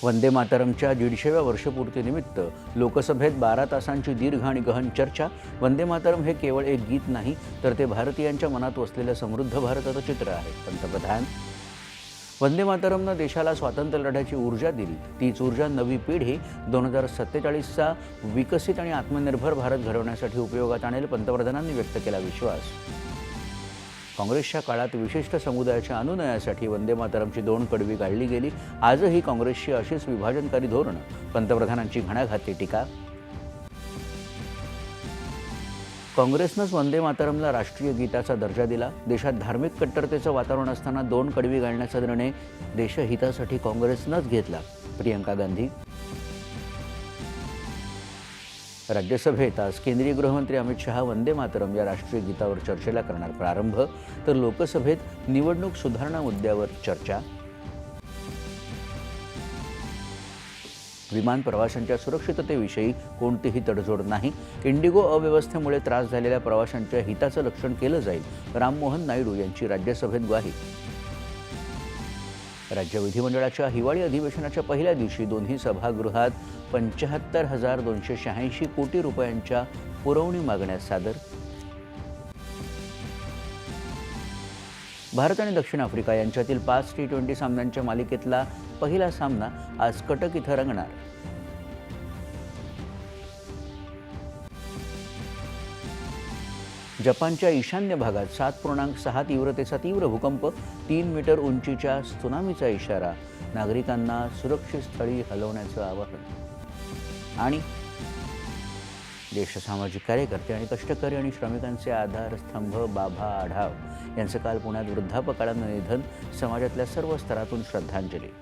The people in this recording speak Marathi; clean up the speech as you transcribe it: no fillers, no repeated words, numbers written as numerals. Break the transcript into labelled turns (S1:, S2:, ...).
S1: वंदे मातरमच्या 150व्या वर्षपूर्तीनिमित्त लोकसभेत 12 तासांची दीर्घ आणि गहन चर्चा. वंदे मातरम हे केवळ एक गीत नाही, तर ते भारतीयांच्या मनात वसलेलं समृद्ध भारताचं चित्र आहे. पंतप्रधान वंदे मातरमनं देशाला स्वातंत्र्य लढ्याची ऊर्जा दिली. तीच ऊर्जा नवी पिढी 2047चा विकसित आणि आत्मनिर्भर भारत घडवण्यासाठी उपयोगात आणेल. पंतप्रधानांनी व्यक्त केला विश्वास. काँग्रेसच्या काळात विशिष्ट समुदायाच्या अनुनयासाठी वंदे मातरमची 2 कडवी गाळली गेली. आजही काँग्रेसची अशीच विभाजनकारी धोरणं. पंतप्रधानांची घणाघाती टीका. काँग्रेसनंच वंदे मातरमला राष्ट्रीय गीताचा दर्जा दिला. देशात धार्मिक कट्टरतेचं वातावरण असताना 2 कडवी गाळण्याचा निर्णय देशहितासाठी काँग्रेसनंच घेतला. प्रियंका गांधी. राज्यसभेत आज केंद्रीय गृहमंत्री अमित शहा वंदे मातरम या राष्ट्रीय गीतावर चर्चेला करणार प्रारंभ. तर लोकसभेत निवडणूक सुधारणा मुद्द्यावर चर्चा. विमान प्रवाशांच्या सुरक्षिततेविषयी कोणतीही तडजोड नाही. इंडिगो अव्यवस्थेमुळे त्रास झालेल्या प्रवाशांच्या हिताचं रक्षण केलं जाईल. राममोहन नायडू यांची राज्यसभेत ग्वाही. राज्य विधिमंडळाच्या हिवाळी अधिवेशनाच्या पहिल्या दिवशी दोन्ही सभागृहात 75,286 कोटी रुपयांच्या पुरवणी मागण्या सादर. भारत आणि दक्षिण आफ्रिका यांच्यातील 5 T20 सामन्यांच्या मालिकेतला पहिला सामना आज कटक इथं रंगणार. जपानच्या ईशान्य भागात 7.6 तीव्रतेचा तीव्र भूकंप. 3 मीटर उंचीच्या त्सुनामीचा इशारा. नागरिकांना सुरक्षित स्थळी हलवण्याचं आवाहन. आणि ज्येष्ठ सामाजिक कार्यकर्ते आणि कष्टकरी आणि श्रमिकांचे आधारस्तंभ बाबा आढाव यांचं काल पुण्यात वृद्धापकाळानं निधन. समाजातल्या सर्व स्तरातून श्रद्धांजली.